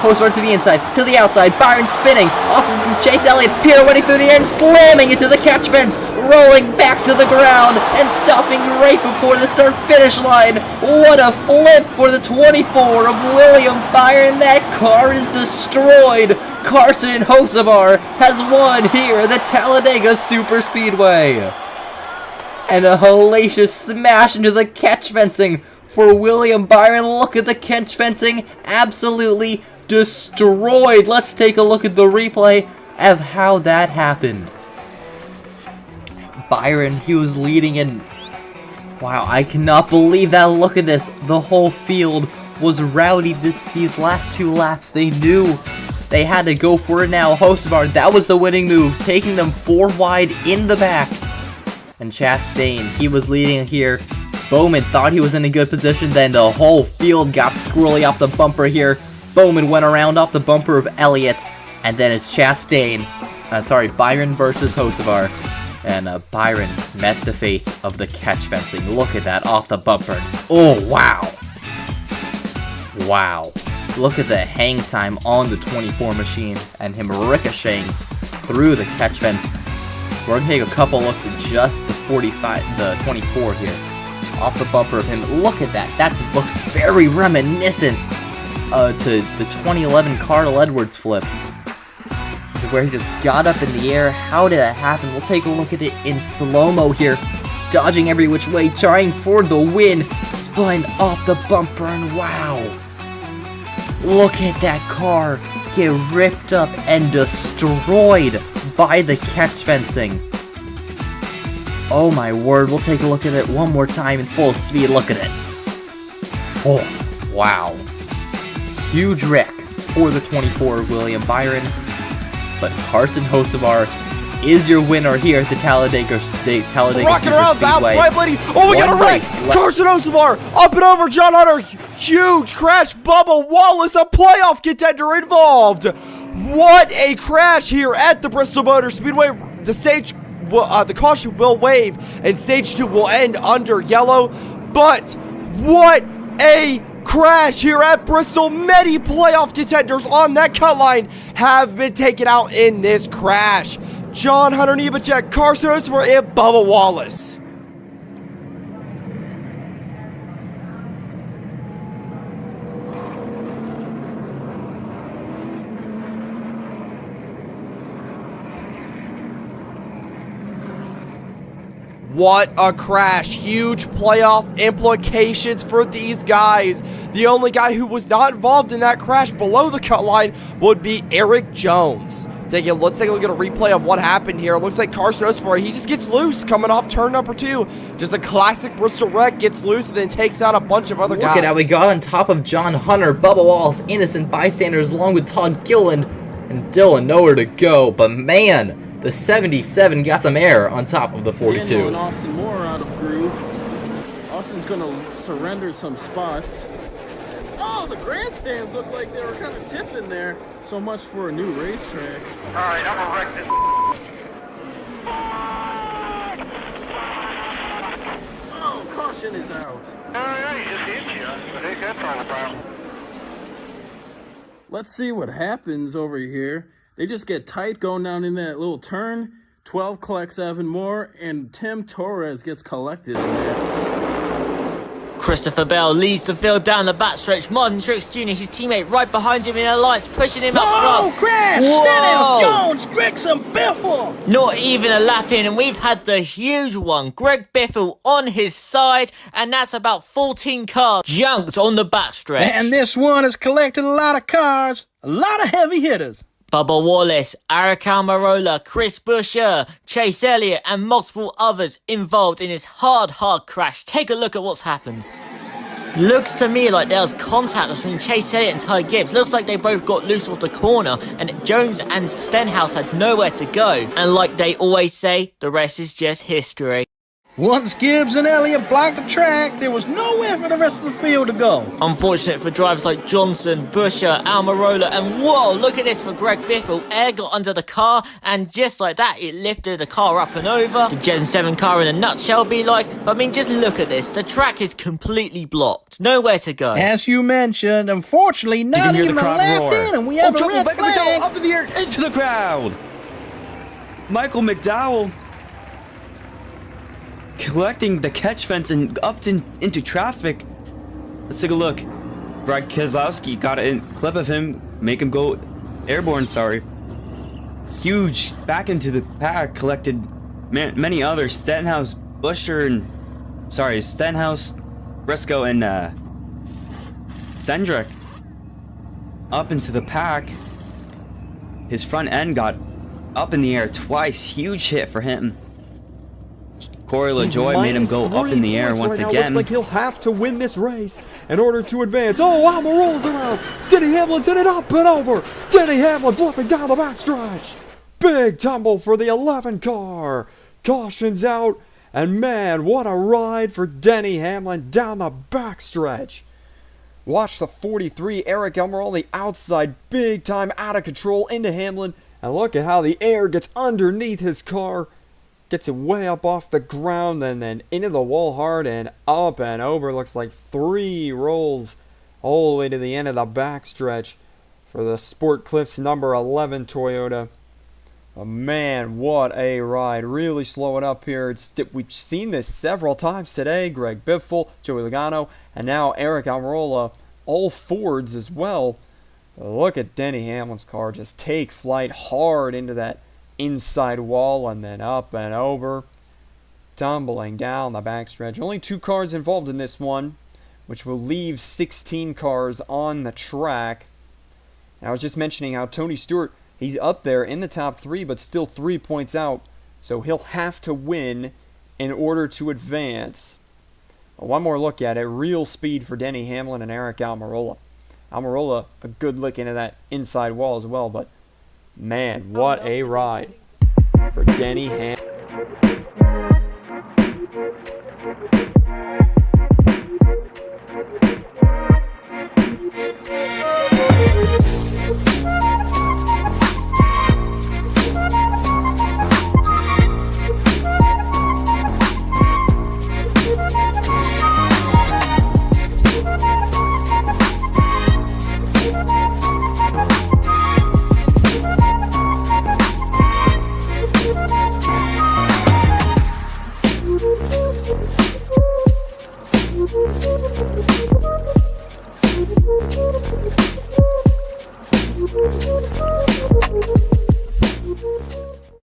Hocevar to the inside, to the outside. Byron spinning off of Chase Elliott, pirouetting through the air and slamming into the catch fence, rolling back to the ground and stopping right before the start-finish line. What a flip for the 24 of William Byron. That car is destroyed. Carson Hocevar has won here at the Talladega Superspeedway. And a hellacious smash into the catch fencing for William Byron. Look at the catch fencing, absolutely destroyed. Let's take a look at the replay of how that happened. Byron, he was leading in. Wow, I cannot believe that. Look at this. The whole field was rowdy these last 2 laps. They knew they had to go for it now. Hocevar, that was the winning move, taking them 4 wide in the back. And Chastain, he was leading here. Bowman thought he was in a good position, then the whole field got squirrely off the bumper here. Bowman went around off the bumper of Elliott, and then it's Byron versus Hocevar. And Byron met the fate of the catch fencing. Look at that, off the bumper. Oh, wow. Wow. Look at the hang time on the 24 machine, and him ricocheting through the catch fence. We're going to take a couple looks at just the 24 here. Off the bumper of him. Look at that. That looks very reminiscent to the 2011 Carl Edwards flip, where he just got up in the air. How did that happen? We'll take a look at it in slow-mo here. Dodging every which way, trying for the win. Spun off the bumper, and wow. Look at that car get ripped up and destroyed by the catch fencing. Oh my word, we'll take a look at it one more time in full speed. Look at it. Oh, wow. Huge wreck for the 24 of William Byron. But Carson Hocevar is your winner here at the Talladega Rocking around that right, lady. Oh, we got a wreck. Carson Hocevar up and over John Hunter. Huge crash. Bubba Wallace, a playoff contender involved. What a crash here at the Bristol Motor Speedway. The caution will wave, and stage 2 will end under yellow. But what a crash here at Bristol. Many playoff contenders on that cut line have been taken out in this crash. John Hunter Nemechek, Carson Hocevar, and Bubba Wallace. What a crash. Huge playoff implications for these guys. The only guy who was not involved in that crash below the cut line would be Eric Jones. Let's take a look at a replay of what happened here. It looks like Carson Hocevar, he just gets loose coming off turn number 2. Just a classic Bristol wreck, gets loose and then takes out a bunch of other guys. Look at how we got on top of John Hunter, Bubba Wallace, innocent bystanders, along with Todd Gilliland and Dylan. Nowhere to go, but man, the 77 got some air on top of the 42. Daniel and Austin Moore out of groove. Austin's going to surrender some spots. Oh, the grandstands look like they were kind of tipping there. So much for a new racetrack. Alright, I'm gonna wreck this. Oh, caution is out. Alright, he just hit you. I think that's all about. Let's see what happens over here. They just get tight going down in that little turn. 12 collects Evan Moore, and Tim Torres gets collected in there. Christopher Bell leads the field down the backstretch. Martin Truex Jr., his teammate, right behind him in alliance, pushing him up front. Oh, crash! Stenhouse, Jones, Gregson, Biffle! Not even a lap in, and we've had the huge one. Greg Biffle on his side, and that's about 14 cars junked on the backstretch. And this one has collected a lot of cars, a lot of heavy hitters. Bubba Wallace, Eric Almirola, Chris Buescher, Chase Elliott, and multiple others involved in this hard crash. Take a look at what's happened. Looks to me like there was contact between Chase Elliott and Ty Gibbs. Looks like they both got loose off the corner, and Jones and Stenhouse had nowhere to go. And like they always say, the rest is just history. Once Gibbs and Elliott blocked the track, there was nowhere for the rest of the field to go. Unfortunate for drivers like Johnson, Buescher, Almirola, and whoa, look at this for Greg Biffle. Air got under the car, and just like that, it lifted the car up and over. The Gen 7 car in a nutshell be like, but I mean, just look at this. The track is completely blocked. Nowhere to go. As you mentioned, unfortunately, not hear even the a crowd lap roar. in, and we have a red Michael flag. McDowell up in the air, into the crowd. Michael McDowell collecting the catch fence and up into traffic. Let's take a look. Brad Keselowski got a clip of him, make him go airborne, sorry. Huge, back into the pack, collected many others. Stenhouse, Briscoe, and Cendric up into the pack. His front end got up in the air twice. Huge hit for him. Corey LaJoie made him go up in the air once again. Looks like he'll have to win this race in order to advance. Oh, Almirola's around. Denny Hamlin's in it, up and over. Denny Hamlin flipping down the backstretch. Big tumble for the 11 car. Caution's out. And man, what a ride for Denny Hamlin down the backstretch. Watch the 43, Eric Almirola on the outside, big time out of control into Hamlin. And look at how the air gets underneath his car. Gets it way up off the ground and then into the wall hard and up and over. Looks like 3 rolls all the way to the end of the backstretch for the Sport Clips number 11 Toyota. Oh, man, what a ride. Really slowing up here. We've seen this several times today. Greg Biffle, Joey Logano, and now Eric Almirola. All Fords as well. Look at Denny Hamlin's car just take flight hard into that inside wall and then up and over, tumbling down the backstretch. Only 2 cars involved in this one, which will leave 16 cars on the track. And I was just mentioning how Tony Stewart, he's up there in the top 3, but still 3 points out, so he'll have to win in order to advance. One more look at it. Real speed for Denny Hamlin and Eric Almirola. Almirola, a good look into that inside wall as well, but man, what a ride for Denny Hamlin.